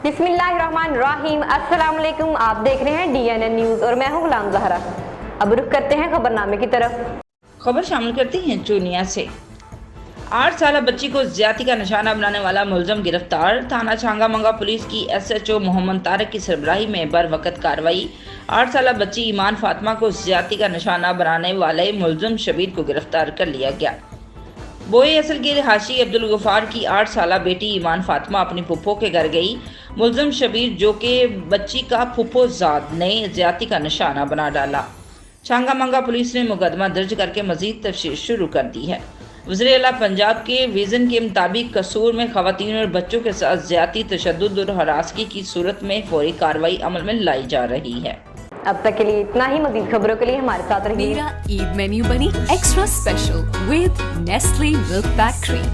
बिस्मिल्लाहिर्रहमानिर्रहीम। अस्सलाम वालेकुम। आप देख रहे हैं DNN न्यूज़ और मैं हूं गुलाम ज़हरा। अब रुख करते हैं खबरनामे की तरफ। खबर शामिल करते हैं चूनिया से। 8 साल बच्ची को ज्यादती का निशाना बनाने वाला मुलजम गिरफ्तार। थाना छांगा मंगा पुलिस की SHO मोहम्मद तारक की सरबराही में बर वक्त कार्रवाई। 8 साल बच्ची ईमान फातिमा को ज्यादती का निशाना बनाने वाले मुलजम शबीर को गिरफ्तार कर लिया गया। बोए असल के रिहाशी अब्दुल गफार की 8 साल बेटी ईमान फातिमा अपनी फुप्पो के घर गई। मुलजम शबीर जो कि बच्ची का फुप्पोजाद ने ज्यादती का निशाना बना डाला। छांगा मंगा पुलिस ने मुकदमा दर्ज करके मजीद तफ्तीश शुरू कर दी है। वज़ीर आला पंजाब के विजन के मुताबिक कसूर में खवातीन और बच्चों के साथ ज्यादती, तशद्दुद और हरासगी की सूरत में फौरी कार्रवाई अमल में लाई जा रही है। अब तक के लिए इतना ही। मजीद खबरों के लिए हमारे साथ रहिए। मेरा ईद मेन्यू बनी extra special with Nestle milk pack cream.